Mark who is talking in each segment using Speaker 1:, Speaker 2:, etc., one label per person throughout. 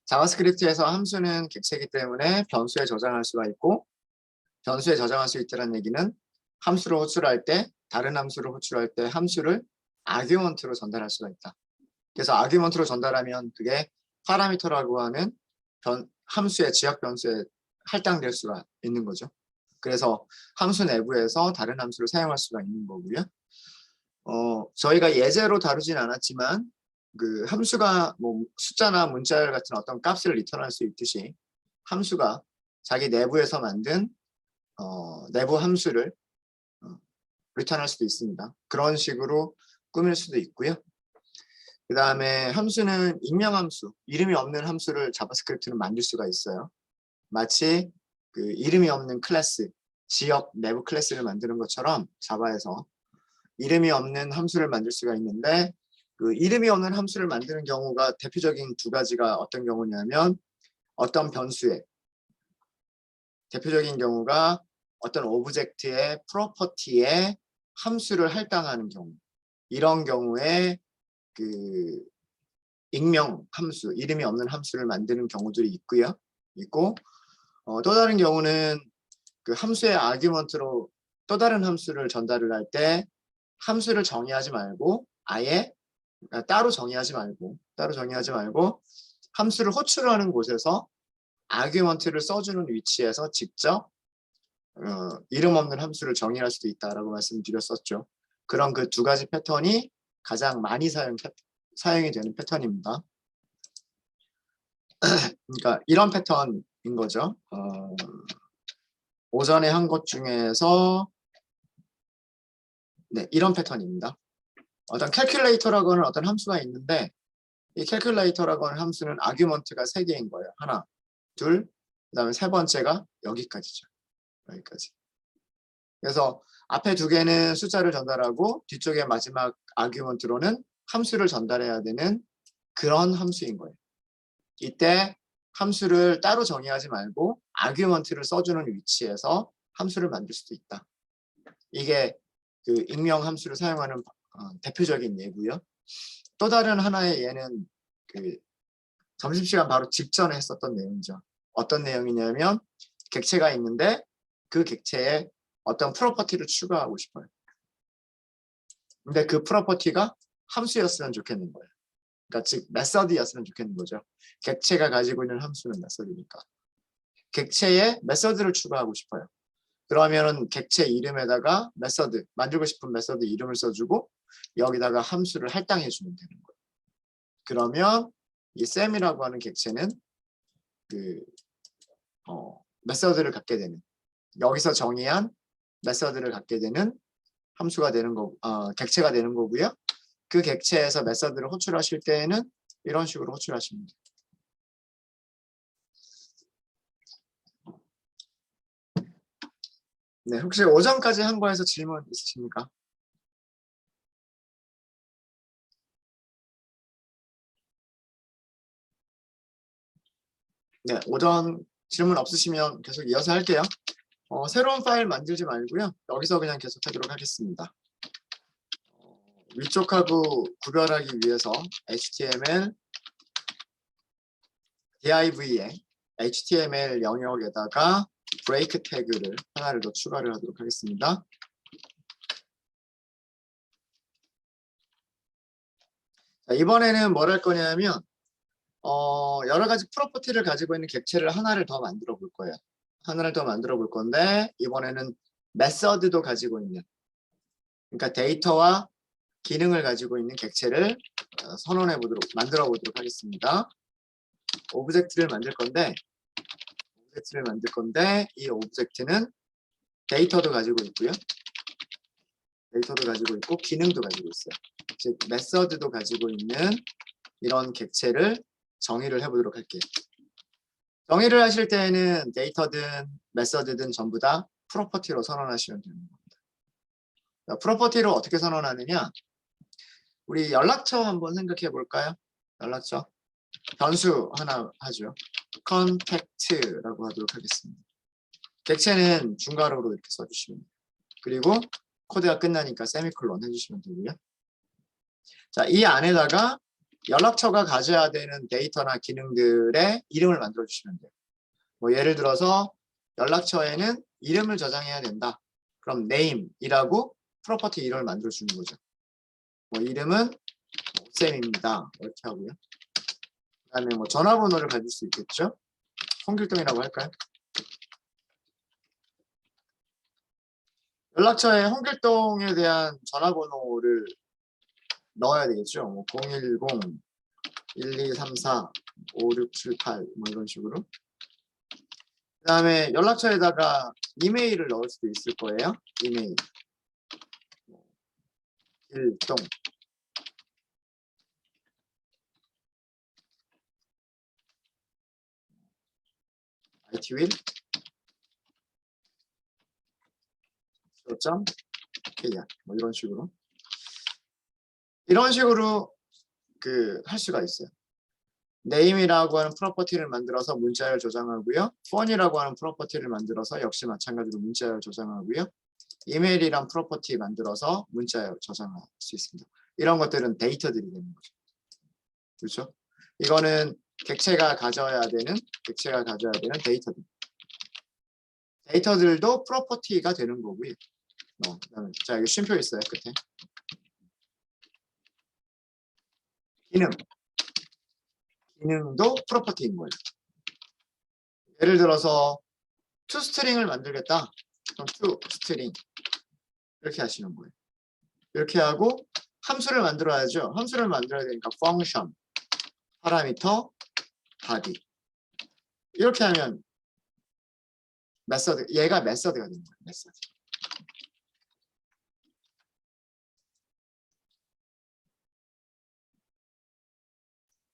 Speaker 1: 자바스크립트에서 함수는 객체이기 때문에 변수에 저장할 수가 있고, 변수에 저장할 수 있다는 얘기는 함수를 호출할 때, 다른 함수를 호출할 때 함수를 아규먼트로 전달할 수가 있다. 그래서 아규먼트로 전달하면 그게 파라미터라고 하는 함수의 지역 변수에 할당될 수가 있는 거죠. 그래서 함수 내부에서 다른 함수를 사용할 수가 있는 거고요. 저희가 예제로 다루진 않았지만 그 함수가 뭐 숫자나 문자 같은 어떤 값을 리턴할 수 있듯이 함수가 자기 내부에서 만든 내부 함수를 리턴할 수도 있습니다. 그런 식으로 꾸밀 수도 있고요. 그 다음에 함수는 익명함수, 이름이 없는 함수를 자바스크립트는 만들 수가 있어요. 마치 그 이름이 없는 클래스, 지역 내부 클래스를 만드는 것처럼 자바에서 이름이 없는 함수를 만들 수가 있는데, 그 이름이 없는 함수를 만드는 경우가 대표적인 두 가지가 어떤 경우냐면, 어떤 변수에, 대표적인 경우가 어떤 오브젝트의 프로퍼티에 함수를 할당하는 경우, 이런 경우에 그 익명 함수, 이름이 없는 함수를 만드는 경우들이 있고, 또 다른 경우는 그 함수의 아규먼트로 또 다른 함수를 전달을 할 때 함수를 정의하지 말고 아예 따로 정의하지 말고 함수를 호출하는 곳에서 아규먼트를 써주는 위치에서 직접 이름 없는 함수를 정의할 수도 있다라고 말씀드렸었죠. 그런 그 두 가지 패턴이 가장 많이 사용이 되는 패턴입니다. 그러니까 이런 패턴인 거죠. 오전에 한 것 중에서 네, 이런 패턴입니다. 어떤 캘큘레이터라고 하는 어떤 함수가 있는데, 이 캘큘레이터라고 하는 함수는 아규먼트가 3개인 거예요. 하나, 둘, 그 다음에 세 번째가 여기까지죠. 여기까지. 그래서 앞에 2개는 숫자를 전달하고 뒤쪽에 마지막 아규먼트로는 함수를 전달해야 되는 그런 함수인 거예요. 이때 함수를 따로 정의하지 말고 아규먼트를 써주는 위치에서 함수를 만들 수도 있다. 이게 그 익명 함수를 사용하는 대표적인 예고요. 또 다른 하나의 예는 그 점심시간 바로 직전에 했었던 내용이죠. 어떤 내용이냐면 객체가 있는데 그 객체에 어떤 프로퍼티를 추가하고 싶어요. 근데 그 프로퍼티가 함수였으면 좋겠는 거예요. 그러니까 즉 메서드였으면 좋겠는 거죠. 객체가 가지고 있는 함수는 메서드니까. 객체에 메서드를 추가하고 싶어요. 그러면은 객체 이름에다가 메서드, 만들고 싶은 메서드 이름을 써주고 여기다가 함수를 할당해 주면 되는 거예요. 그러면 이 쌤이라고 하는 객체는 그 메서드를 갖게 되는, 여기서 정의한 메서드를 갖게 되는 함수가 되는 객체가 되는 거고요. 그 객체에서 메서드를 호출하실 때에는 이런 식으로 호출하시면 돼요. 네, 혹시 오전까지 한 거에서 질문 있으십니까? 네, 오전 질문 없으시면 계속 이어서 할게요. 새로운 파일 만들지 말고요. 여기서 그냥 계속하도록 하겠습니다. 위쪽하고 구별하기 위해서 HTML div에 HTML 영역에다가 브레이크 태그를 하나를 더 추가를 하도록 하겠습니다. 자, 이번에는 뭘 할 거냐면 여러 가지 프로퍼티를 가지고 있는 객체를 하나를 더 만들어 볼 거예요. 하나를 더 만들어 볼 건데 이번에는 메서드도 가지고 있는, 그러니까 데이터와 기능을 가지고 있는 객체를 만들어 보도록 하겠습니다. 오브젝트를 만들 건데 이 오브젝트는 데이터도 가지고 있고요. 기능도 가지고 있어요. 즉 메서드도 가지고 있는 이런 객체를 정의를 해보도록 할게요. 정의를 하실 때에는 데이터든 메서드든 전부 다 프로퍼티로 선언하시면 되는 겁니다. 프로퍼티로 어떻게 선언하느냐? 우리 연락처 한번 생각해 볼까요? 연락처. 변수 하나 하죠. contact라고 하도록 하겠습니다. 객체는 중괄호로 이렇게 써주시면 돼요. 그리고 코드가 끝나니까 세미콜론 해주시면 되고요. 자, 이 안에다가 연락처가 가져야 되는 데이터나 기능들의 이름을 만들어 주시면 돼요. 뭐 예를 들어서 연락처에는 이름을 저장해야 된다. 그럼 name이라고 프로퍼티 이름을 만들어 주는 거죠. 뭐 이름은 쌤입니다. 이렇게 하고요. 그다음에 뭐 전화번호를 가질 수 있겠죠. 홍길동이라고 할까요? 연락처에 홍길동에 대한 전화번호를 넣어야 되겠죠. 뭐 010-1234-5678 뭐 이런 식으로. 그 다음에 연락처에다가 이메일을 넣을 수도 있을 거예요. 이메일. 길동. IT윌. .kr 뭐 이런 식으로. 이런 식으로 할 수가 있어요. name이라고 하는 프로퍼티를 만들어서 문자열 저장하고요. phone이라고 하는 프로퍼티를 만들어서 역시 마찬가지로 문자열 저장하고요. 이메일이란 프로퍼티 만들어서 문자열 저장할 수 있습니다. 이런 것들은 데이터들이 되는 거죠. 그렇죠? 이거는 객체가 가져야 되는 데이터들. 데이터들도 프로퍼티가 되는 거고요. 그다음에 자, 여기 쉼표 있어요, 끝에. 기능도 프로퍼티인 거예요. 예를 들어서 toString을 만들겠다. 그럼 toString 이렇게 하시는 거예요. 이렇게 하고 함수를 만들어야죠. 함수를 만들어야 되니까 function, 파라미터, body 이렇게 하면 메서드, 얘가 메서드가 되는 거예요. 메서드.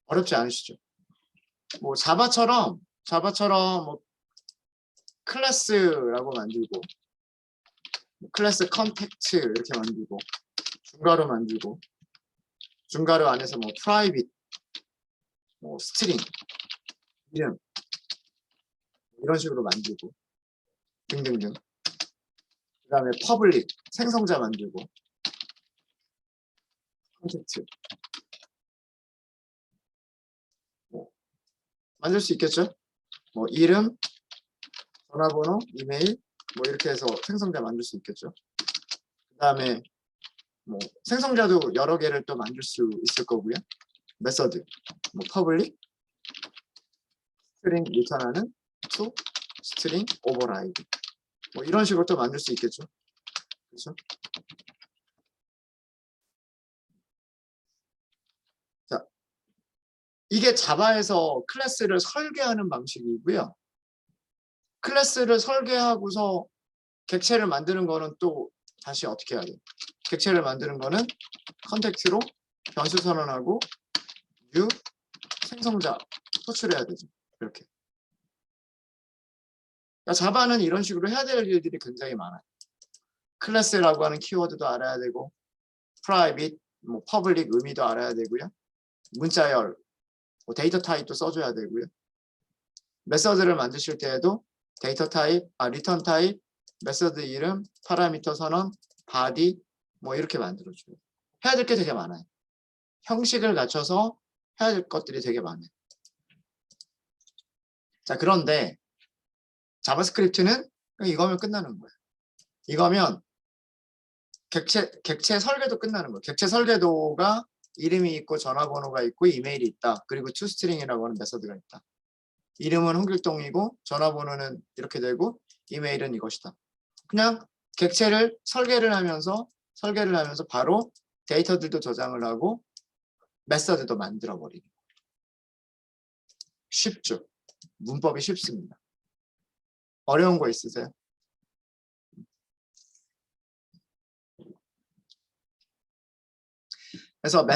Speaker 1: 어렵지 않으시죠? 뭐 자바처럼 뭐 클래스라고 만들고 클래스 컨택트 이렇게 만들고 중괄호 만들고 중괄호 안에서 뭐 프라이빗 뭐 스트링 이름 이런 식으로 만들고 등등등. 그 다음에 퍼블릭 생성자 만들고 컨택트 뭐 만들 수 있겠죠? 뭐 이름, 전화번호, 이메일 뭐 이렇게 해서 생성자 만들 수 있겠죠. 그 다음에 뭐 생성자도 여러 개를 또 만들 수 있을 거고요. 메서드, 뭐 퍼블릭, 스트링 리턴하는 to 스트링 오버라이드 뭐 이런 식으로 또 만들 수 있겠죠. 그렇죠? 자, 이게 자바에서 클래스를 설계하는 방식이고요. 클래스를 설계하고서 객체를 만드는 거는 또 다시 어떻게 해야 돼요? 객체를 만드는 거는 컨택트로 변수 선언하고 new 생성자 호출해야 되죠. 이렇게. 그러니까 자바는 이런 식으로 해야 될 일들이 굉장히 많아요. 클래스라고 하는 키워드도 알아야 되고 private, 뭐 public 의미도 알아야 되고요. 문자열, 뭐 데이터 타입도 써줘야 되고요. 메서드를 만드실 때에도 데이터 타입, 리턴 타입, 메서드 이름, 파라미터 선언, 바디 뭐 이렇게 만들어줘요. 해야 될 게 되게 많아요. 형식을 갖춰서 해야 될 것들이 되게 많아요. 자, 그런데 자바스크립트는 이거면 끝나는 거예요. 이거면 객체 설계도 끝나는 거예요. 객체 설계도가 이름이 있고 전화번호가 있고 이메일이 있다. 그리고 toString이라고 하는 메서드가 있다. 이름은 홍길동이고 전화번호는 이렇게 되고 이메일은 이것이다. 그냥 객체를 설계를 하면서 바로 데이터들도 저장을 하고 메서드도 만들어 버리는 거예요. 쉽죠. 문법이 쉽습니다. 어려운 거 있으세요? 그래서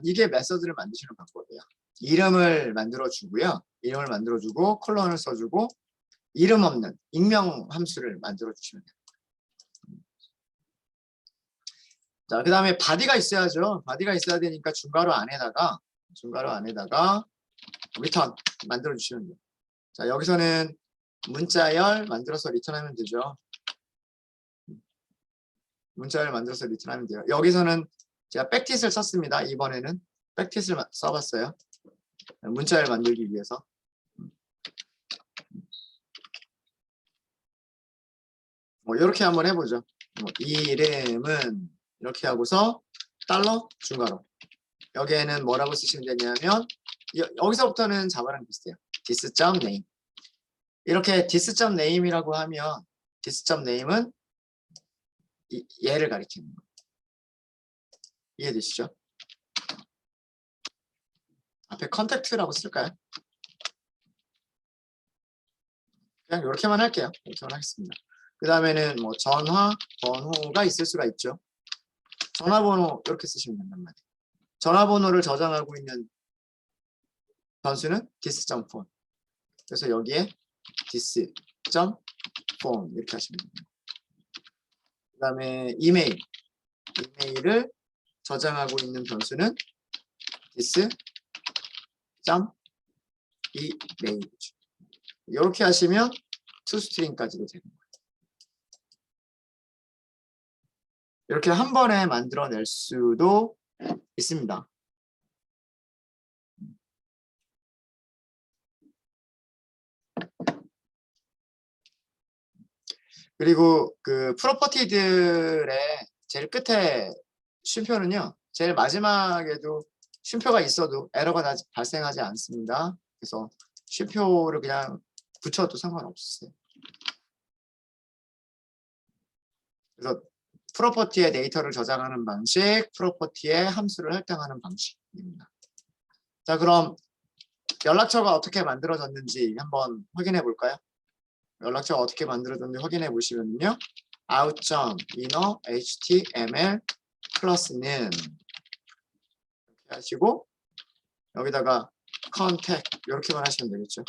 Speaker 1: 이게 메서드를 만드시는 방법이에요. 이름을 만들어 주고요. 이름을 만들어 주고 콜론을 써주고 이름 없는 익명 함수를 만들어 주시면 돼요. 자, 그 다음에 바디가 있어야죠. 바디가 있어야 되니까 중괄호 안에다가 리턴 만들어 주시면 돼요. 자, 여기서는 문자열 만들어서 리턴하면 되죠. 문자열 만들어서 리턴하면 돼요. 여기서는 제가 백티스를 썼습니다. 이번에는 백티스를 써봤어요. 문자를 만들기 위해서. 뭐 이렇게 한번 해보죠. 이름은 이렇게 하고서 달러 중괄호. 여기에는 뭐라고 쓰시면 되냐면 여기서부터는 자바랑 비슷해요. this.name. 이렇게 this.name이라고 하면 this.name은 얘를 가리키는 거예요. 이해되시죠? 앞에 contact라고 쓸까요? 그냥 이렇게만 할게요. 이렇게만 하겠습니다. 그 다음에는 뭐 전화 번호가 있을 수가 있죠. 전화번호 이렇게 쓰시면 된단 말이에요. 전화번호를 저장하고 있는 변수는 this.phone. 그래서 여기에 this.phone 이렇게 하시면 됩니다. 그 다음에 이메일을 저장하고 있는 변수는 this.email이죠. 이렇게 하시면 toString까지도 되는 거예요. 이렇게 한 번에 만들어낼 수도 있습니다. 그리고 그 프로퍼티들의 제일 끝에 쉼표는요. 제일 마지막에도 쉼표가 있어도 에러가 발생하지 않습니다. 그래서 쉼표를 그냥 붙여도 상관없어요. 그래서 프로퍼티의 데이터를 저장하는 방식, 프로퍼티의 함수를 할당하는 방식입니다. 자, 그럼 연락처가 어떻게 만들어졌는지 한번 확인해 볼까요? 연락처가 어떻게 만들어졌는지 확인해 보시면요. out.inner.html 플러스는 이렇게 하시고 여기다가 contact 이렇게만 하시면 되겠죠.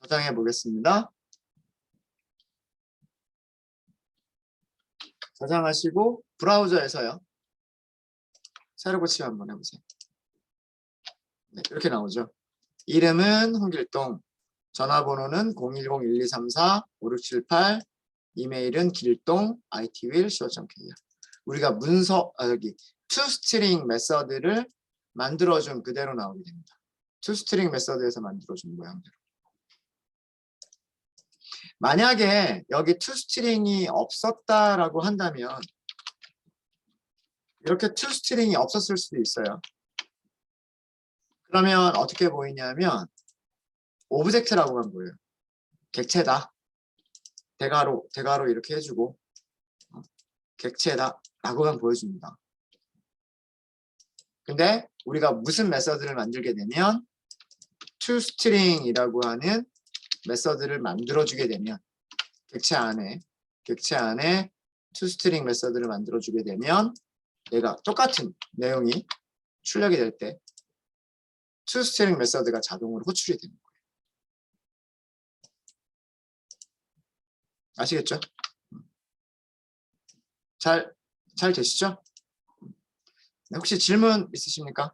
Speaker 1: 저장해 보겠습니다. 저장하시고 브라우저에서요. 새로 고침 한번 해보세요. 네, 이렇게 나오죠. 이름은 홍길동, 전화번호는 010-1234-5678, 이메일은 길동 itwil.co.kr. 우리가 여기 toString 메서드를 만들어준 그대로 나오게 됩니다. toString 메서드에서 만들어준 모양대로. 만약에 여기 toString이 없었다라고 한다면 이렇게 toString이 없었을 수도 있어요. 그러면 어떻게 보이냐면 오브젝트라고만 보여요. 객체다. 대가로 이렇게 해주고 객체다 라고만 보여줍니다. 근데 우리가 무슨 메서드를 만들게 되면 toString이라고 하는 메서드를 만들어주게 되면 객체 안에 toString 메서드를 만들어주게 되면 얘가 똑같은 내용이 출력이 될 때 toString 메서드가 자동으로 호출이 되는 거예요. 아시겠죠? 잘 되시죠? 혹시 질문 있으십니까?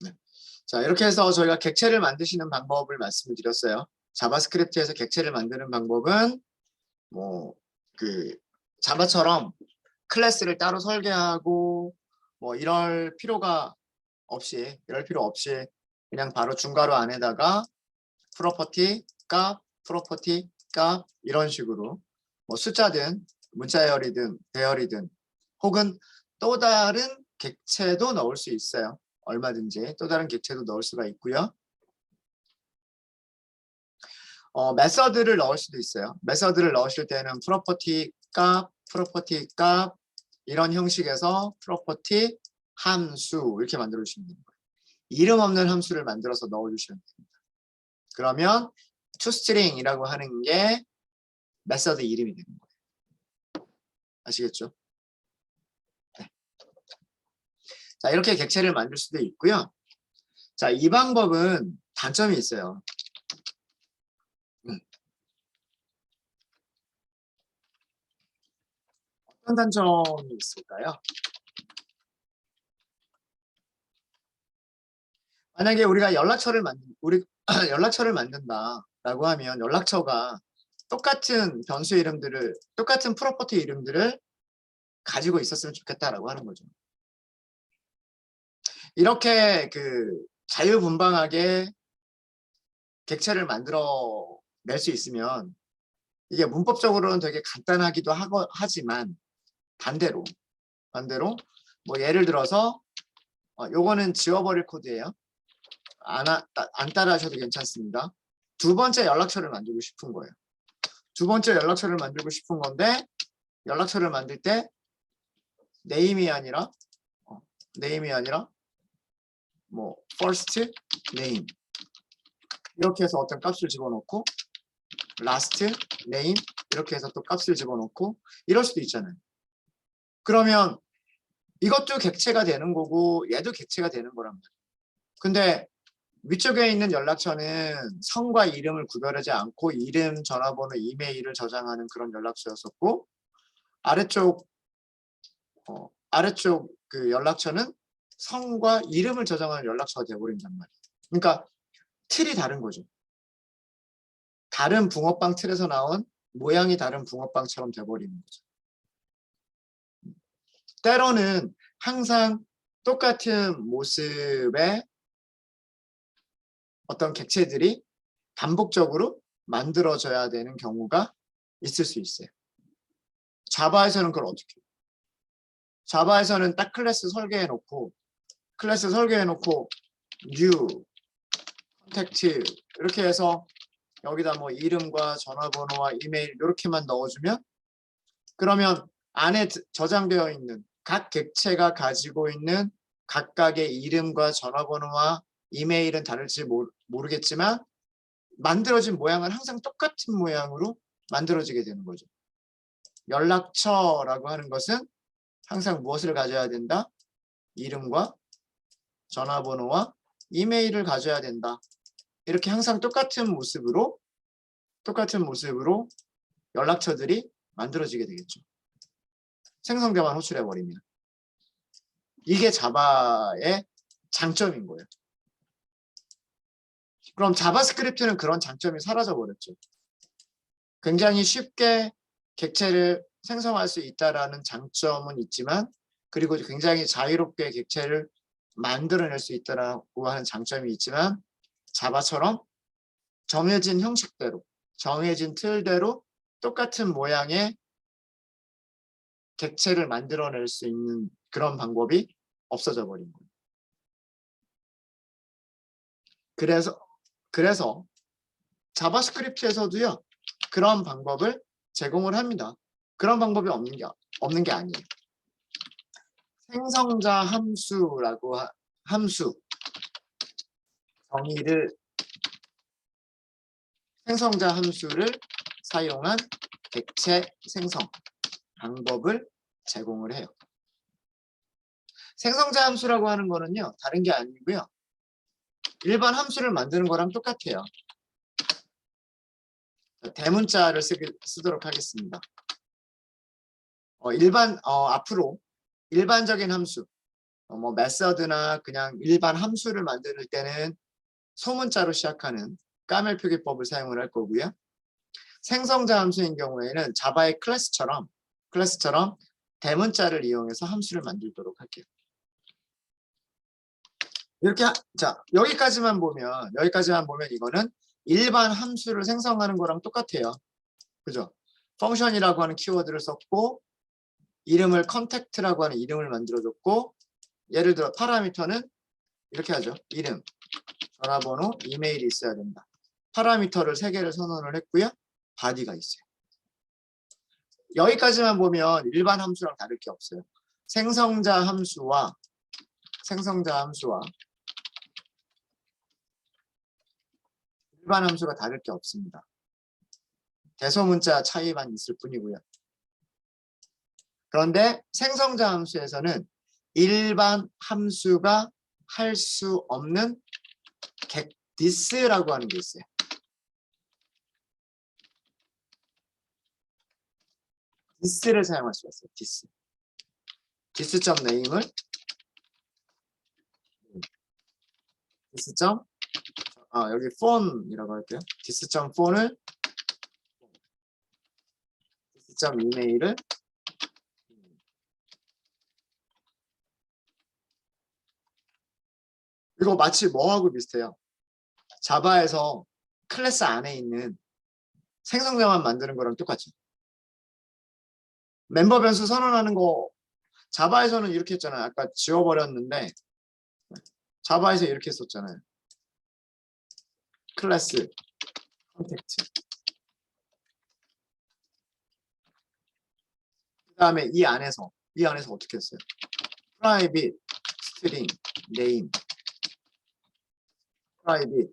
Speaker 1: 네. 자, 이렇게 해서 저희가 객체를 만드시는 방법을 말씀을 드렸어요. 자바스크립트에서 객체를 만드는 방법은 뭐 그 자바처럼 클래스를 따로 설계하고 뭐 이럴 필요 없이 그냥 바로 중괄호 안에다가 프로퍼티 값 이런 식으로 뭐 숫자든 문자열이든 배열이든 혹은 또 다른 객체도 넣을 수 있어요. 얼마든지 또 다른 객체도 넣을 수가 있고요. 메서드를 넣을 수도 있어요. 메서드를 넣으실 때는 프로퍼티 값 이런 형식에서 프로퍼티 함수 이렇게 만들어 주시면 됩니다. 이름 없는 함수를 만들어서 넣어 주시면 됩니다. 그러면 toString이라고 하는 게 메서드 이름이 되는 거예요. 아시겠죠? 네. 자, 이렇게 객체를 만들 수도 있고요. 자, 이 방법은 단점이 있어요. 어떤 단점이 있을까요? 만약에 우리가 연락처를 만든다라고 하면 연락처가 똑같은 변수 이름들을, 똑같은 프로퍼티 이름들을 가지고 있었으면 좋겠다라고 하는 거죠. 이렇게 자유분방하게 객체를 만들어 낼 수 있으면 이게 문법적으로는 되게 간단하기도 하지만 반대로 뭐 예를 들어서 요거는 지워버릴 코드예요. 안 따라 하셔도 괜찮습니다. 두 번째 연락처를 만들고 싶은 거예요. 두 번째 연락처를 만들고 싶은 건데 연락처를 만들 때 네임이 아니라 뭐 first name 이렇게 해서 어떤 값을 집어넣고 last name 이렇게 해서 또 값을 집어넣고 이럴 수도 있잖아요. 그러면 이것도 객체가 되는 거고 얘도 객체가 되는 거란 말이에요. 근데 위쪽에 있는 연락처는 성과 이름을 구별하지 않고 이름, 전화번호, 이메일을 저장하는 그런 연락처였었고 아래쪽 그 연락처는 성과 이름을 저장하는 연락처가 되어버린단 말이에요. 그러니까 틀이 다른 거죠. 다른 붕어빵 틀에서 나온 모양이 다른 붕어빵처럼 돼버리는 거죠. 때로는 항상 똑같은 모습의 어떤 객체들이 반복적으로 만들어져야 되는 경우가 있을 수 있어요. 자바에서는 그걸 어떻게 해요? 자바에서는 딱 클래스 설계해놓고 new, contact 이렇게 해서 여기다 뭐 이름과 전화번호와 이메일 이렇게만 넣어주면 그러면 안에 저장되어 있는 각 객체가 가지고 있는 각각의 이름과 전화번호와 이메일은 다를지 모르겠지만 만들어진 모양은 항상 똑같은 모양으로 만들어지게 되는 거죠. 연락처라고 하는 것은 항상 무엇을 가져야 된다? 이름과 전화번호와 이메일을 가져야 된다. 이렇게 항상 똑같은 모습으로 연락처들이 만들어지게 되겠죠. 생성자만 호출해버리면. 이게 자바의 장점인 거예요. 그럼 자바스크립트는 그런 장점이 사라져버렸죠. 굉장히 쉽게 객체를 생성할 수 있다는 장점은 있지만 그리고 굉장히 자유롭게 객체를 만들어낼 수 있다고 하는 장점이 있지만 자바처럼 정해진 형식대로 정해진 틀대로 똑같은 모양의 객체를 만들어낼 수 있는 그런 방법이 없어져 버린 거예요. 그래서 자바스크립트에서도요 그런 방법을 제공을 합니다. 그런 방법이 없는 게 아니에요. 생성자 함수라고 함수 정의를 생성자 함수를 사용한 객체 생성 방법을 제공을 해요. 생성자 함수라고 하는 거는요 다른 게 아니고요 일반 함수를 만드는 거랑 똑같아요. 대문자를 쓰도록 하겠습니다. 앞으로 일반적인 함수 뭐 메서드나 그냥 일반 함수를 만들 때는 소문자로 시작하는 까멜 표기법을 사용을 할 거고요. 생성자 함수인 경우에는 자바의 클래스처럼 대문자를 이용해서 함수를 만들도록 할게요. 이렇게 자 여기까지만 보면 이거는 일반 함수를 생성하는 거랑 똑같아요. 그죠? 펑션이라고 하는 키워드를 썼고 이름을 contact라고 하는 이름을 만들어줬고 예를 들어 파라미터는 이렇게 하죠. 이름, 전화번호, 이메일이 있어야 된다. 파라미터를 3개를 선언을 했고요. 바디가 있어요. 여기까지만 보면 일반 함수랑 다를 게 없어요. 생성자 함수와 일반 함수가 다를 게 없습니다. 대소문자 차이만 있을 뿐이고요. 그런데 생성자 함수에서는 일반 함수가 할 수 없는 this라고 하는 게 있어요. this를 사용할 수가 있어요. this.name을 여기 phone이라고 할게요. this.phone을 this.email을 이거 마치 뭐하고 비슷해요? 자바에서 클래스 안에 있는 생성자만 만드는 거랑 똑같죠. 멤버 변수 선언하는 거 자바에서는 이렇게 했잖아요. 아까 지워버렸는데 자바에서 이렇게 했었잖아요. 클래스 컨택트. 그 다음에 이 안에서 어떻게 했어요? private string name private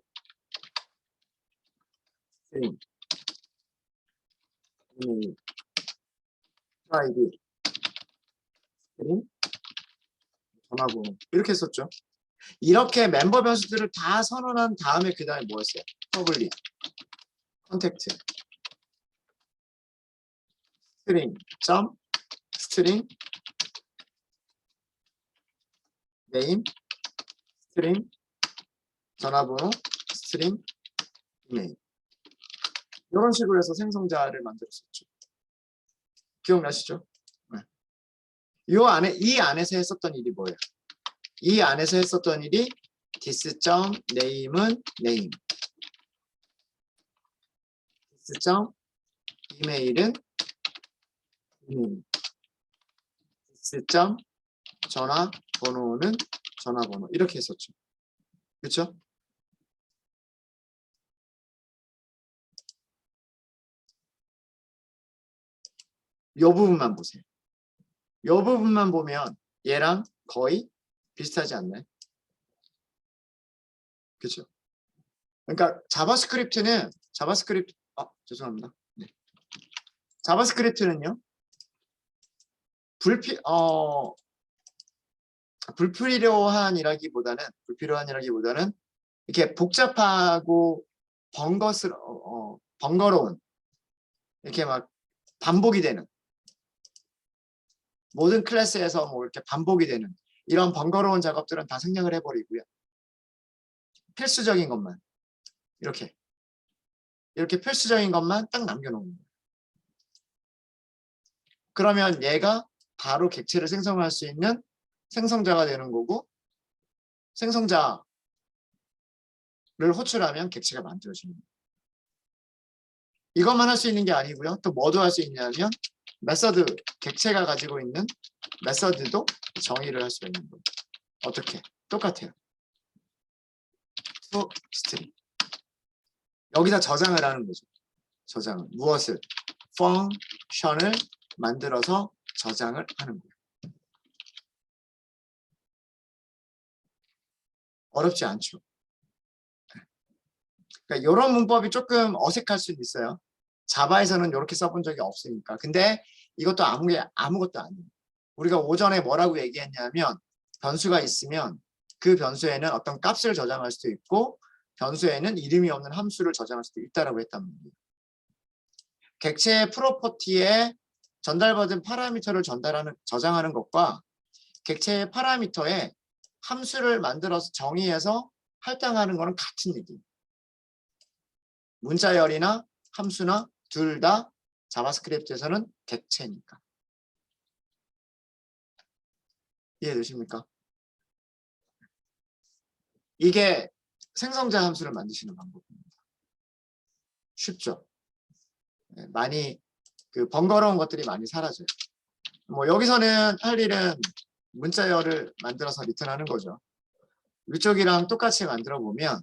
Speaker 1: string name private string 전화번호 이렇게 했었죠. 이렇게 멤버 변수들을 다 선언한 다음에 그 다음에 뭐였어요? public 컨택트 string name string 전화번호 string 이메일 이런 식으로 해서 생성자를 만들었었죠. 기억나시죠? 네. 이 안에서 했었던 일이 뭐예요? 이 안에서 했었던 일이 this.name은 name this.email은 email this.전화번호는 전화번호 이렇게 했었죠. 그렇죠? 이 부분만 보세요. 이 부분만 보면 얘랑 거의 비슷하지 않나요? 그렇죠? 그러니까 자바스크립트는 죄송합니다. 네. 자바스크립트는요. 불필요한이라기보다는 이렇게 복잡하고 번거로운 이렇게 막 반복이 되는 모든 클래스에서 뭐 이렇게 반복이 되는 이런 번거로운 작업들은 다 생략을 해버리고요. 필수적인 것만 이렇게 필수적인 것만 딱 남겨놓는 거예요. 그러면 얘가 바로 객체를 생성할 수 있는 생성자가 되는 거고 생성자를 호출하면 객체가 만들어지는 거예요. 이것만 할 수 있는 게 아니고요. 또 뭐도 할 수 있냐면 메서드, 객체가 가지고 있는 메서드도 정의를 할 수가 있는 거예요. 어떻게? 똑같아요. to string. 여기다 저장을 하는 거죠. 저장을. 무엇을? 펑션을 만들어서 저장을 하는 거예요. 어렵지 않죠. 그러니까 이런 문법이 조금 어색할 수는 있어요. 자바에서는 이렇게 써본 적이 없으니까. 근데 이것도 아무것도 아니에요. 우리가 오전에 뭐라고 얘기했냐면 변수가 있으면 그 변수에는 어떤 값을 저장할 수도 있고 변수에는 이름이 없는 함수를 저장할 수도 있다라고 했단 말이에요. 객체의 프로퍼티에 전달받은 파라미터를 저장하는 것과 객체의 파라미터에 함수를 만들어서 정의해서 할당하는 것은 같은 얘기예요. 문자열이나 함수나 둘 다 자바스크립트에서는 객체니까. 이해되십니까? 이게 생성자 함수를 만드시는 방법입니다. 쉽죠? 많이 번거로운 것들이 많이 사라져요. 뭐 여기서는 할 일은 문자열을 만들어서 리턴하는 거죠. 위쪽이랑 똑같이 만들어 보면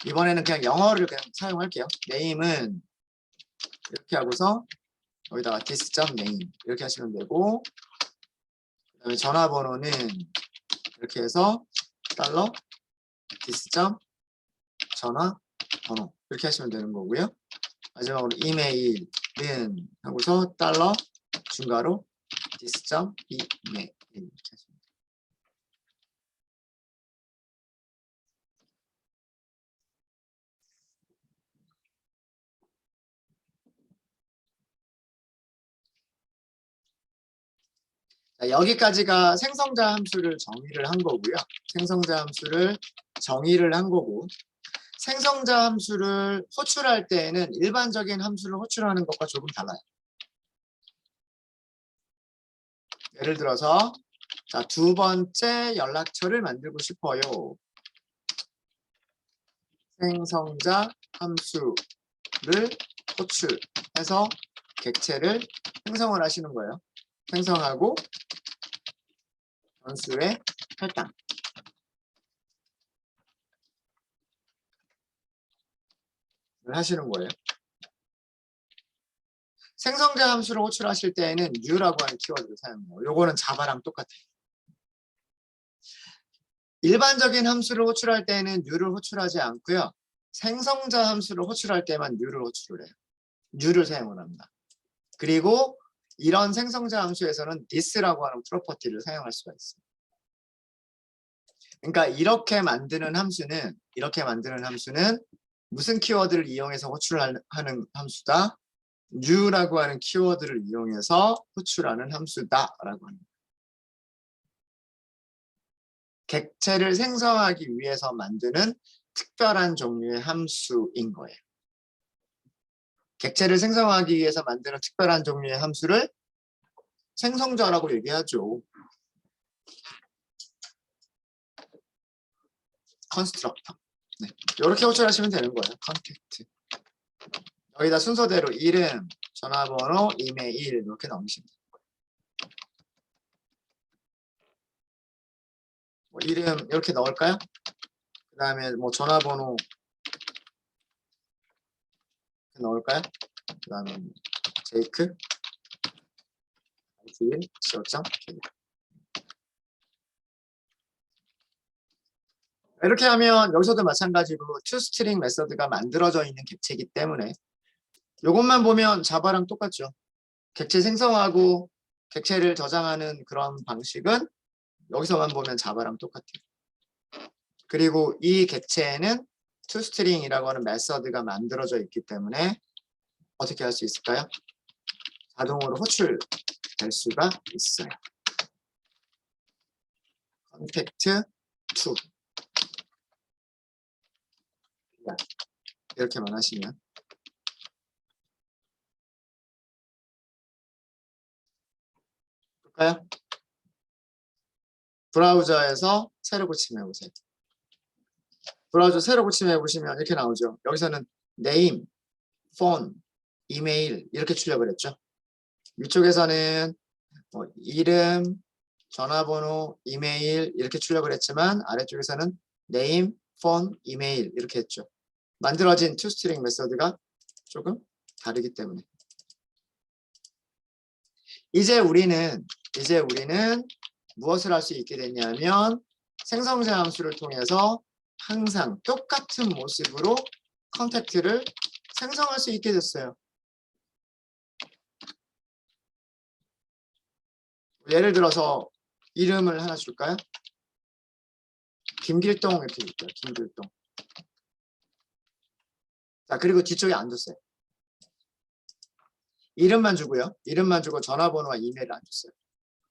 Speaker 1: 이번에는 그냥 영어를 그냥 사용할게요. name은 이렇게 하고서 여기다가 this.name 이렇게 하시면 되고 그다음에 전화번호는 이렇게 해서 $, this 전화번호 이렇게 하시면 되는 거고요. 마지막으로 이메일은 하고서 달러 중괄호 this 이메일 이렇게 하시면 돼요. 자, 여기까지가 생성자 함수를 정의를 한 거고요. 생성자 함수를 정의를 한 거고, 생성자 함수를 호출할 때에는 일반적인 함수를 호출하는 것과 조금 달라요. 예를 들어서 자, 두 번째 연락처를 만들고 싶어요. 생성자 함수를 호출해서 객체를 생성을 하시는 거예요. 생성하고 변수의 할당. 하시는 거예요. 생성자 함수를 호출하실 때에는 new라고 하는 키워드를 사용해요. 요거는 자바랑 똑같아요. 일반적인 함수를 호출할 때에는 new를 호출하지 않고요. 생성자 함수를 호출할 때만 new를 호출을 해요. new를 사용을 합니다. 그리고 이런 생성자 함수에서는 this라고 하는 프로퍼티를 사용할 수가 있어요. 그러니까 이렇게 만드는 함수는 무슨 키워드를 이용해서 호출하는 함수다? new라고 하는 키워드를 이용해서 호출하는 함수다라고 합니다. 객체를 생성하기 위해서 만드는 특별한 종류의 함수인 거예요. 객체를 생성하기 위해서 만드는 특별한 종류의 함수를 생성자라고 얘기하죠. 컨스트럭터. 네. 이렇게 호출하시면 되는 거예요. 컨택트. 여기다 순서대로 이름, 전화번호, 이메일 이렇게 넣으시면 돼요. 뭐 이름 이렇게 넣을까요? 그 다음에 뭐 전화번호 넣을까요? 그 다음에 제이크, 지역장 이렇게 하면 여기서도 마찬가지로 toString 메서드가 만들어져 있는 객체이기 때문에 이것만 보면 자바랑 똑같죠. 객체 생성하고 객체를 저장하는 그런 방식은 여기서만 보면 자바랑 똑같아요. 그리고 이 객체에는 toString이라고 하는 메서드가 만들어져 있기 때문에 어떻게 할 수 있을까요? 자동으로 호출될 수가 있어요. contact to 이렇게만 하시면 볼까요? 브라우저에서 새로 고침해 보세요. 브라우저 새로 고침해 보시면 이렇게 나오죠. 여기서는 name, phone, 이메일 이렇게 출력을 했죠. 위쪽에서는 뭐 이름, 전화번호, 이메일 이렇게 출력을 했지만 아래쪽에서는 name, phone, 이메일 이렇게 했죠. 만들어진 toString 메서드가 조금 다르기 때문에 이제 우리는 무엇을 할 수 있게 됐냐면 생성자 함수를 통해서 항상 똑같은 모습으로 컨택트를 생성할 수 있게 됐어요. 예를 들어서 이름을 하나 줄까요? 김길동 이렇게 줄게요. 김길동. 자, 그리고 뒤쪽에 안 줬어요. 이름만 주고요. 이름만 주고 전화번호와 이메일을 안 줬어요.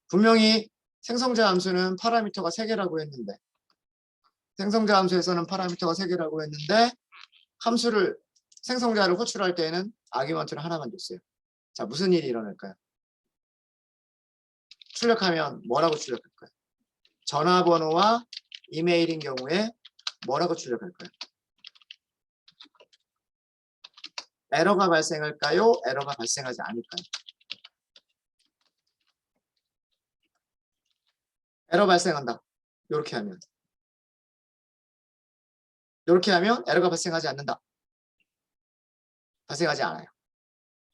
Speaker 1: 분명히 생성자 함수는 파라미터가 3개라고 했는데 생성자 함수에서는 파라미터가 3개라고 했는데 함수를 생성자를 호출할 때에는 아규먼트를 하나만 줬어요. 자, 무슨 일이 일어날까요? 출력하면 뭐라고 출력할까요? 전화번호와 이메일인 경우에 뭐라고 출력할까요? 에러가 발생할까요? 에러가 발생하지 않을까요? 에러 발생한다. 이렇게 하면 에러가 발생하지 않는다. 발생하지 않아요.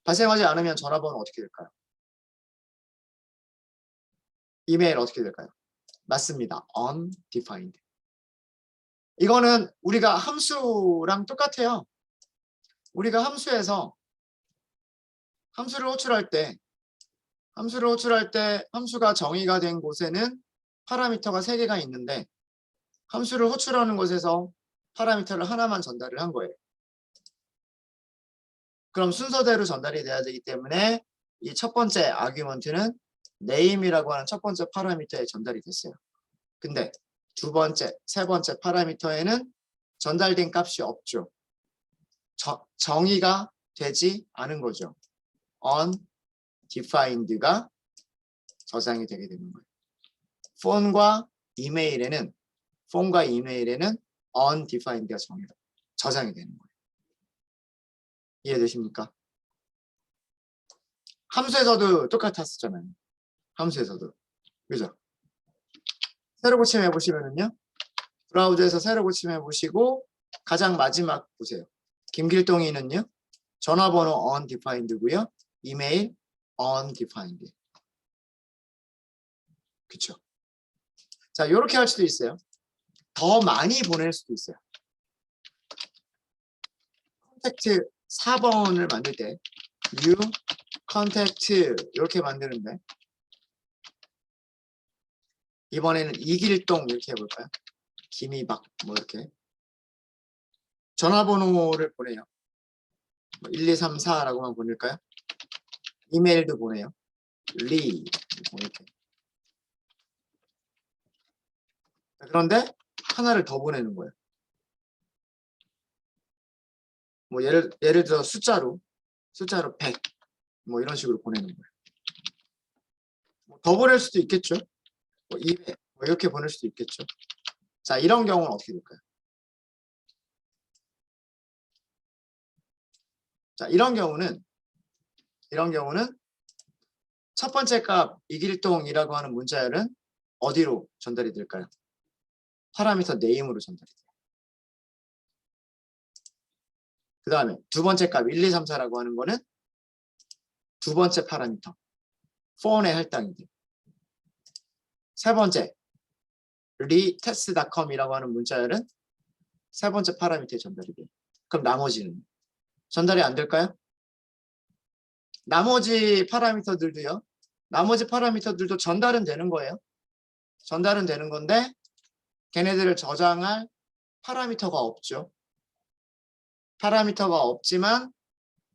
Speaker 1: 발생하지 않으면 전화번호 어떻게 될까요? 이메일 어떻게 될까요? 맞습니다. undefined. 이거는 우리가 함수랑 똑같아요. 우리가 함수에서 함수를 호출할 때 함수가 정의가 된 곳에는 파라미터가 3개가 있는데 함수를 호출하는 곳에서 파라미터를 하나만 전달을 한 거예요. 그럼 순서대로 전달이 돼야 되기 때문에 이 첫 번째 아규먼트는 name이라고 하는 첫 번째 파라미터에 전달이 됐어요. 근데 두 번째, 세 번째 파라미터에는 전달된 값이 없죠. 정의가 되지 않은 거죠. undefined가 저장이 되게 되는 거예요. 폰과 이메일에는 undefined가 저장이 되는 거예요. 이해되십니까? 함수에서도 똑같았었잖아요. 함수에서도. 그죠? 새로 고침해 보시면은요. 브라우저에서 새로 고침해 보시고 가장 마지막 보세요. 김길동이는요. 전화번호 undefined고요. 이메일 undefined. 그쵸? 자, 이렇게 할 수도 있어요. 더 많이 보낼 수도 있어요. 컨택트 4번을 만들 때 new 컨택트 이렇게 만드는데 이번에는 이길동 이렇게 해볼까요? 김이박 뭐 이렇게 전화번호를 보내요. 1234라고만 보낼까요? 이메일도 보내요. 리 뭐 이렇게. 그런데 하나를 더 보내는 거예요. 뭐 예를 들어 숫자로 100 뭐 이런 식으로 보내는 거예요. 뭐 더 보낼 수도 있겠죠. 뭐 200 뭐 이렇게 보낼 수도 있겠죠. 자, 이런 경우는 어떻게 될까요? 자, 이런 경우는 첫 번째 값 이길동이라고 하는 문자열은 어디로 전달이 될까요? 파라미터 name으로 전달이 돼요. 그 다음에 두 번째 값 1234라고 하는 거는 두 번째 파라미터 phone에 할당이 돼요. 세 번째 retest.com이라고 하는 문자열은 세 번째 파라미터에 전달이 돼요. 그럼 나머지는 전달이 안 될까요? 나머지 파라미터들도 전달은 되는 거예요. 전달은 되는 건데 걔네들을 저장할 파라미터가 없죠. 파라미터가 없지만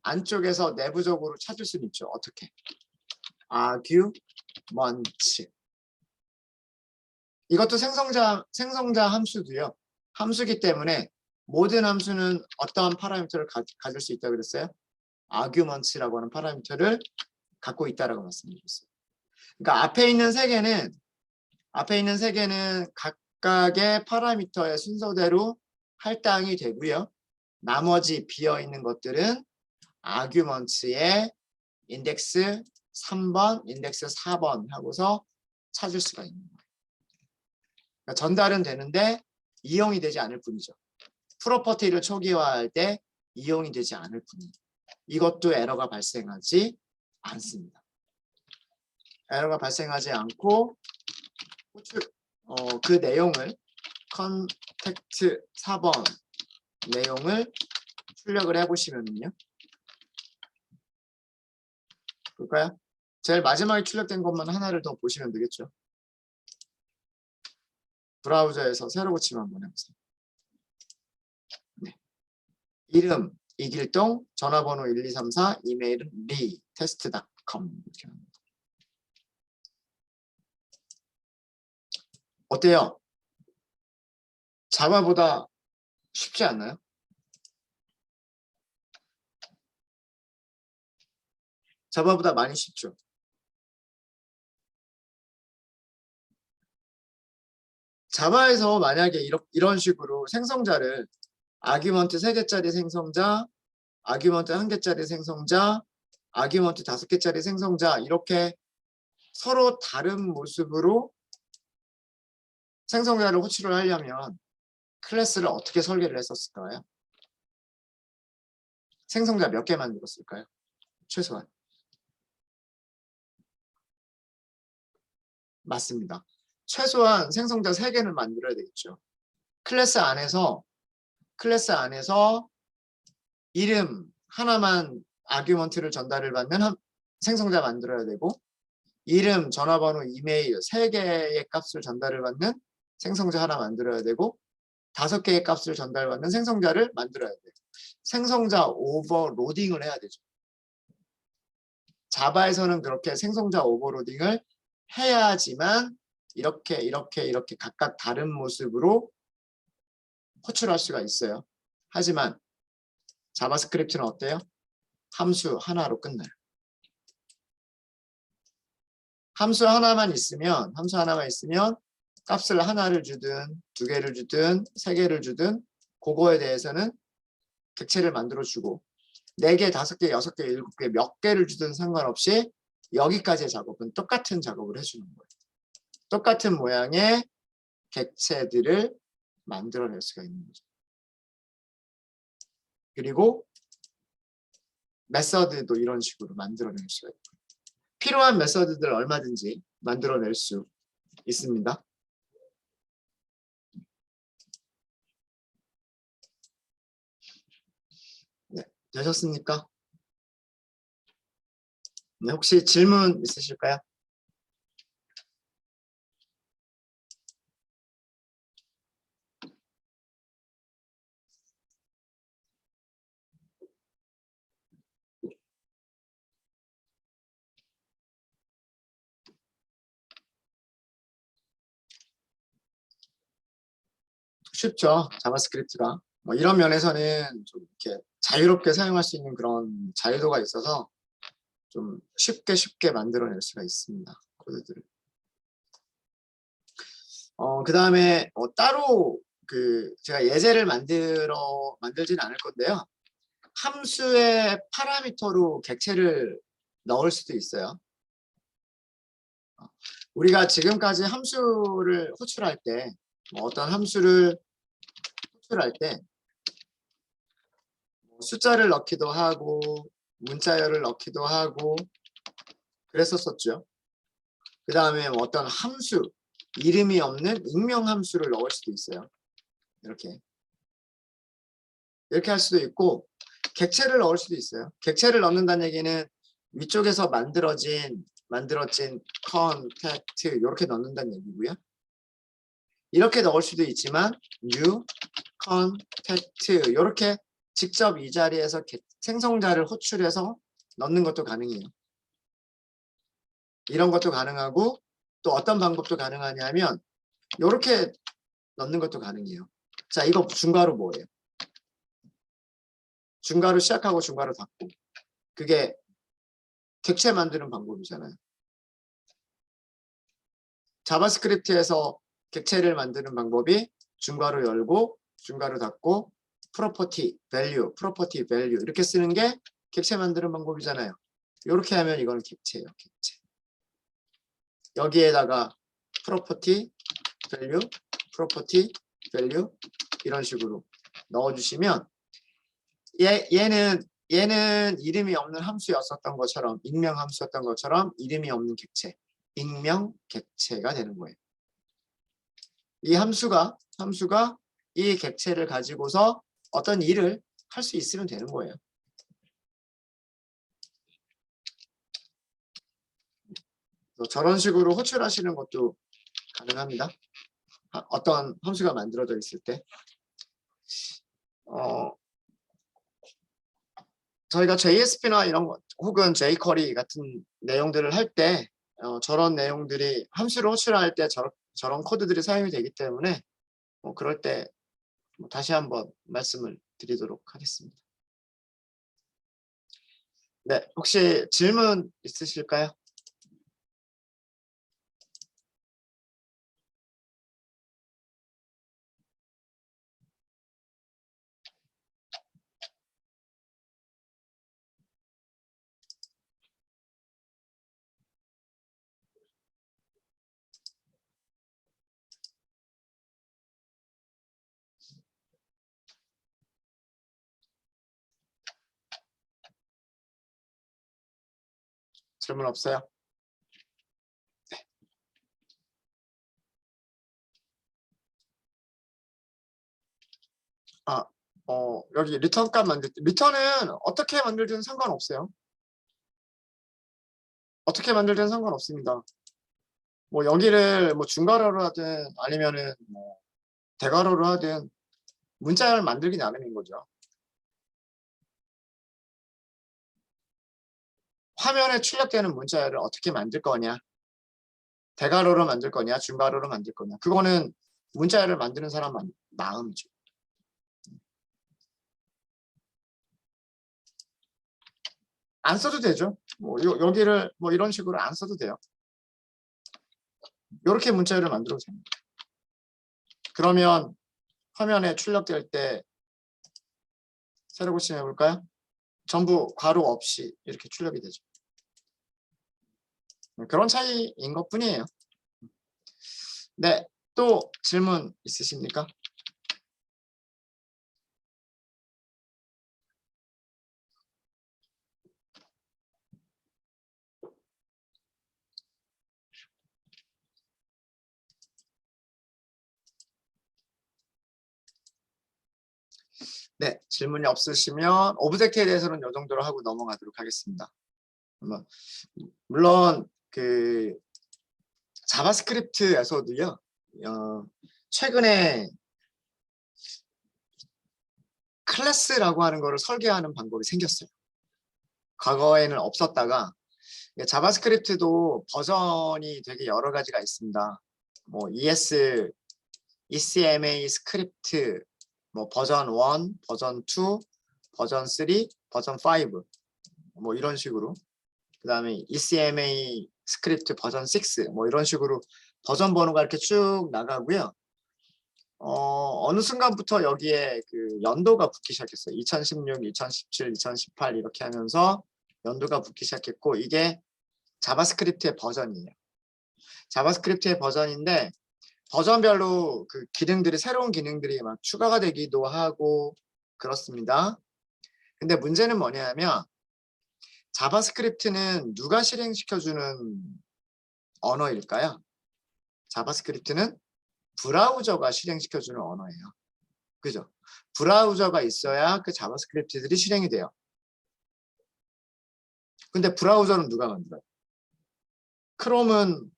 Speaker 1: 안쪽에서 내부적으로 찾을 수는 있죠. 어떻게? argument. 이것도 생성자 함수도요. 함수기 때문에 모든 함수는 어떠한 파라미터를 가질 수 있다고 그랬어요? arguments라고 하는 파라미터를 갖고 있다라고 말씀드렸어요. 그러니까 앞에 있는 세 개는 각각의 파라미터의 순서대로 할당이 되고요. 나머지 비어있는 것들은 arguments의 인덱스 3번, 인덱스 4번 하고서 찾을 수가 있는 거예요. 그러니까 전달은 되는데 이용이 되지 않을 뿐이죠. 프로퍼티를 초기화할 때 이용이 되지 않을 뿐이에요. 이것도 에러가 발생하지 않습니다. 에러가 발생하지 않고 그 내용을 컨택트 4번 내용을 출력을 해보시면요. 볼까요? 제일 마지막에 출력된 것만 하나를 더 보시면 되겠죠. 브라우저에서 새로 고침 한번 해보세요. 네. 이름 이길동, 전화번호 1234, 이메일은 retest.com 이렇게 합니다. 어때요? 자바보다 쉽지 않나요? 자바보다 많이 쉽죠. 자바에서 만약에 이런 식으로 생성자를 아규먼트 3개짜리 생성자, 아규먼트 1개짜리 생성자, 아규먼트 5개짜리 생성자 이렇게 서로 다른 모습으로 생성자를 호출을 하려면 클래스를 어떻게 설계를 했었을까요? 생성자 몇 개 만들었을까요? 최소한. 맞습니다. 최소한 생성자 3개는 만들어야 되겠죠. 클래스 안에서 이름 하나만 아규먼트를 전달을 받는 생성자 만들어야 되고, 이름, 전화번호, 이메일 3개의 값을 전달을 받는 생성자 하나 만들어야 되고, 5개의 값을 전달받는 생성자를 만들어야 돼요. 생성자 오버로딩을 해야 되죠. 자바에서는 그렇게 생성자 오버로딩을 해야지만 이렇게 각각 다른 모습으로 호출할 수가 있어요. 하지만 자바스크립트는 어때요? 함수 하나로 끝나요. 함수 하나만 있으면 값을 하나를 주든 2개를 주든 3개를 주든 그거에 대해서는 객체를 만들어주고 4개, 5개, 6개, 7개 몇 개를 주든 상관없이 여기까지의 작업은 똑같은 작업을 해주는 거예요. 똑같은 모양의 객체들을 만들어낼 수가 있는 거죠. 그리고 메서드도 이런 식으로 만들어낼 수가 있고 필요한 메서드들 얼마든지 만들어낼 수 있습니다. 네, 되셨습니까? 네, 혹시 질문 있으실까요? 쉽죠. 자바스크립트가. 뭐 이런 면에서는 좀 이렇게 자유롭게 사용할 수 있는 그런 자유도가 있어서 좀 쉽게 만들어낼 수가 있습니다. 코드들을. 그 다음에 따로 제가 예제를 만들지는 않을 건데요. 함수의 파라미터로 객체를 넣을 수도 있어요. 우리가 지금까지 함수를 호출할 때, 어떤 함수를 호출할 때 숫자를 넣기도 하고 문자열을 넣기도 하고 그랬었었죠. 그 다음에 어떤 함수, 이름이 없는 익명 함수를 넣을 수도 있어요. 이렇게 할 수도 있고 객체를 넣을 수도 있어요. 객체를 넣는다는 얘기는 위쪽에서 만들어진 컨택트 이렇게 넣는다는 얘기고요. 이렇게 넣을 수도 있지만 new 컨택트 이렇게 직접 이 자리에서 생성자를 호출해서 넣는 것도 가능해요. 이런 것도 가능하고 또 어떤 방법도 가능하냐면 이렇게 넣는 것도 가능해요. 자, 이거 중괄호 뭐예요? 중괄호 시작하고 중괄호 닫고 그게 객체 만드는 방법이잖아요. 자바스크립트에서 객체를 만드는 방법이 중괄호 열고 중괄호 닫고 프로퍼티 밸류 이렇게 쓰는 게 객체 만드는 방법이잖아요. 이렇게 하면 이거는 객체예요. 객체. 여기에다가 프로퍼티 밸류 이런 식으로 넣어주시면 얘는 이름이 없는 함수였었던 것처럼 익명 함수였던 것처럼 이름이 없는 객체 익명 객체가 되는 거예요. 이 함수가 이 객체를 가지고서 어떤 일을 할 수 있으면 되는 거예요. 저런 식으로 호출하시는 것도 가능합니다. 어떤 함수가 만들어져 있을 때 저희가 JSP나 이런 거 혹은 jQuery 같은 내용들을 할 때 저런 내용들이 함수를 호출할 때 저런 코드들이 사용이 되기 때문에 그럴 때 다시 한번 말씀을 드리도록 하겠습니다. 네, 혹시 질문 있으실까요? 질문 없어요? 여기 리턴 값 만들 때 리턴은 어떻게 만들든 상관없어요. 어떻게 만들든 상관없습니다. 뭐 여기를 뭐 중괄호로 하든 아니면은 뭐 대괄호로 하든 문자를 만들기 나름인 거죠. 화면에 출력되는 문자를 어떻게 만들 거냐, 대괄호로 만들 거냐, 중괄호로 만들 거냐, 그거는 문자를 만드는 사람 마음이죠. 안 써도 되죠. 뭐 여기를 뭐 이런 식으로 안 써도 돼요. 이렇게 문자열을 만들어도 됩니다. 그러면 화면에 출력될 때 새로 고침해 볼까요? 전부 괄호 없이 이렇게 출력이 되죠. 그런 차이인 것 뿐이에요. 네, 또 질문 있으십니까? 네, 질문이 없으시면 오브젝트에 대해서는 이 정도로 하고 넘어가도록 하겠습니다. 물론 그 자바스크립트에서도요, 최근에 클래스라고 하는 거를 설계하는 방법이 생겼어요. 과거에는 없었다가 자바스크립트도 버전이 되게 여러 가지가 있습니다. 뭐 ECMA 스크립트, 뭐 버전 1, 버전 2, 버전 3, 버전 5, 뭐 이런 식으로. 그 다음에 ECMA 스크립트 버전 6, 뭐 이런 식으로 버전 번호가 이렇게 쭉 나가고요. 어느 순간부터 여기에 그 연도가 붙기 시작했어요. 2016, 2017, 2018 이렇게 하면서 연도가 붙기 시작했고, 이게 자바스크립트의 버전이에요. 자바스크립트의 버전인데 버전별로 그 기능들이, 새로운 기능들이 막 추가가 되기도 하고 그렇습니다. 근데 문제는 뭐냐면 자바스크립트는 누가 실행시켜주는 언어일까요? 자바스크립트는 브라우저가 실행시켜주는 언어예요. 그죠? 브라우저가 있어야 그 자바스크립트들이 실행이 돼요. 근데 브라우저는 누가 만들어요? 크롬은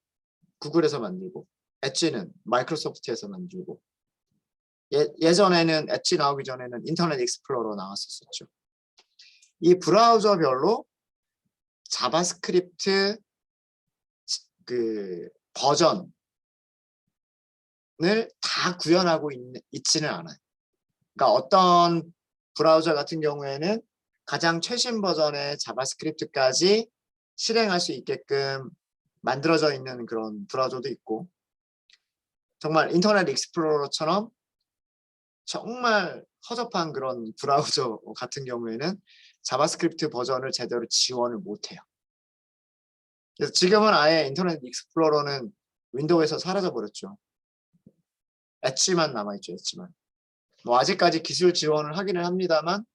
Speaker 1: 구글에서 만들고, 엣지는 마이크로소프트에서 만들고, 예전에는 엣지 나오기 전에는 인터넷 익스플로러 나왔었죠. 이 브라우저별로 자바스크립트 그 버전을 다 구현하고 있지는 않아요. 그러니까 어떤 브라우저 같은 경우에는 가장 최신 버전의 자바스크립트까지 실행할 수 있게끔 만들어져 있는 그런 브라우저도 있고, 정말 인터넷 익스플로러처럼 정말 허접한 그런 브라우저 같은 경우에는 자바스크립트 버전을 제대로 지원을 못해요. 그래서 지금은 아예 인터넷 익스플로러는 윈도우에서 사라져 버렸죠. 엣지만 남아있죠. 엣지만. 뭐 아직까지 기술 지원을 하기는 합니다만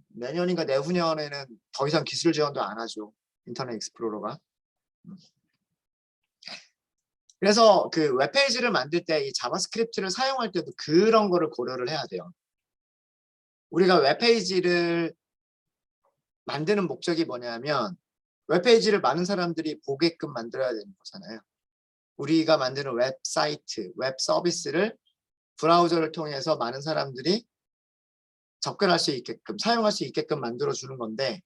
Speaker 1: 내년인가 내후년에는 더 이상 기술 지원도 안 하죠. 인터넷 익스플로러가. 그래서 그 웹페이지를 만들 때 이 자바스크립트를 사용할 때도 그런 거를 고려를 해야 돼요. 우리가 웹페이지를 만드는 목적이 뭐냐면 웹페이지를 많은 사람들이 보게끔 만들어야 되는 거잖아요. 우리가 만드는 웹사이트, 웹 서비스를 브라우저를 통해서 많은 사람들이 접근할 수 있게끔, 사용할 수 있게끔 만들어주는 건데,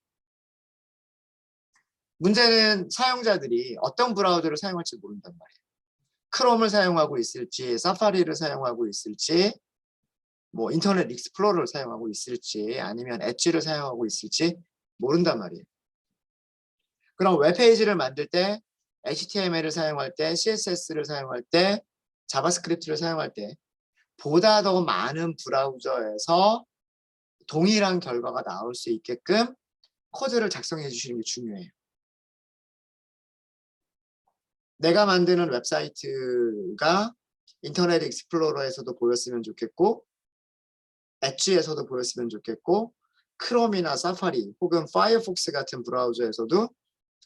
Speaker 1: 문제는 사용자들이 어떤 브라우저를 사용할지 모른단 말이에요. 크롬을 사용하고 있을지, 사파리를 사용하고 있을지, 뭐 인터넷 익스플로러를 사용하고 있을지, 아니면 엣지를 사용하고 있을지 모른단 말이에요. 그럼 웹페이지를 만들 때 HTML을 사용할 때, CSS를 사용할 때, 자바스크립트를 사용할 때 보다 더 많은 브라우저에서 동일한 결과가 나올 수 있게끔 코드를 작성해 주시는 게 중요해요. 내가 만드는 웹사이트가 인터넷 익스플로러에서도 보였으면 좋겠고, 엣지에서도 보였으면 좋겠고, 크롬이나 사파리 혹은 파이어폭스 같은 브라우저에서도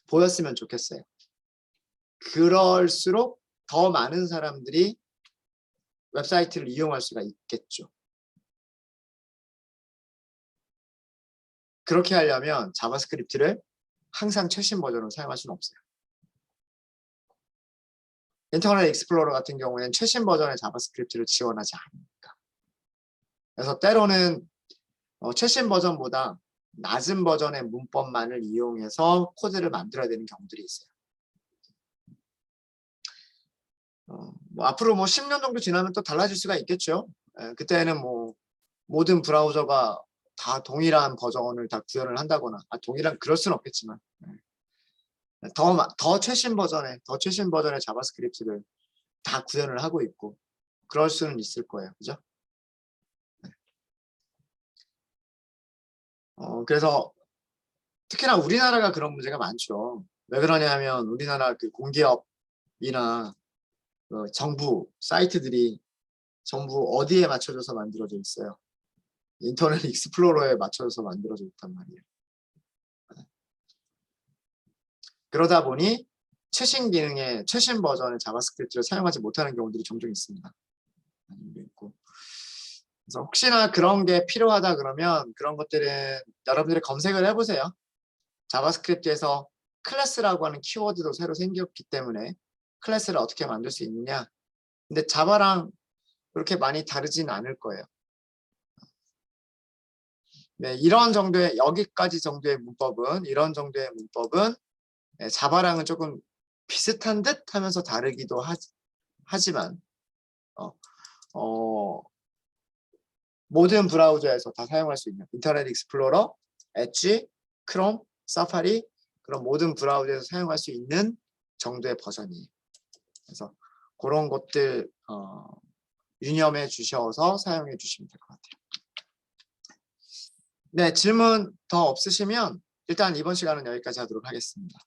Speaker 1: 보였으면 좋겠어요. 그럴수록 더 많은 사람들이 웹사이트를 이용할 수가 있겠죠. 그렇게 하려면 자바스크립트를 항상 최신 버전으로 사용할 수는 없어요. 인터넷 익스플로러 같은 경우에는 최신 버전의 자바스크립트를 지원하지 않으니까. 그래서 때로는 최신 버전보다 낮은 버전의 문법만을 이용해서 코드를 만들어야 되는 경우들이 있어요. 뭐 앞으로 뭐 10년 정도 지나면 또 달라질 수가 있겠죠. 그때는 뭐 모든 브라우저가 다 동일한 버전을 다 구현을 한다거나, 동일한 그럴 수는 없겠지만 더 최신 버전의 자바스크립트를 다 구현을 하고 있고 그럴 수는 있을 거예요. 그죠? 그래서 특히나 우리나라가 그런 문제가 많죠. 왜 그러냐면 우리나라 그 공기업이나 정부 사이트들이 전부 어디에 맞춰져서 만들어져 있어요? 인터넷 익스플로러에 맞춰져서 만들어져 있단 말이에요. 그러다 보니 최신 기능의 최신 버전의 자바스크립트를 사용하지 못하는 경우들이 종종 있습니다. 그래서 혹시나 그런 게 필요하다 그러면 그런 것들은 여러분들이 검색을 해보세요. 자바스크립트에서 클래스라고 하는 키워드도 새로 생겼기 때문에 클래스를 어떻게 만들 수 있느냐. 근데 자바랑 그렇게 많이 다르진 않을 거예요. 네, 이런 정도의 여기까지 정도의 문법은 자바랑은 조금 비슷한 듯 하면서 다르기도 하지만 모든 브라우저에서 다 사용할 수 있는 인터넷 익스플로러, 엣지, 크롬, 사파리 그런 모든 브라우저에서 사용할 수 있는 정도의 버전이에요. 그래서 그런 것들 유념해 주셔서 사용해 주시면 될 것 같아요. 네, 질문 더 없으시면 일단 이번 시간은 여기까지 하도록 하겠습니다.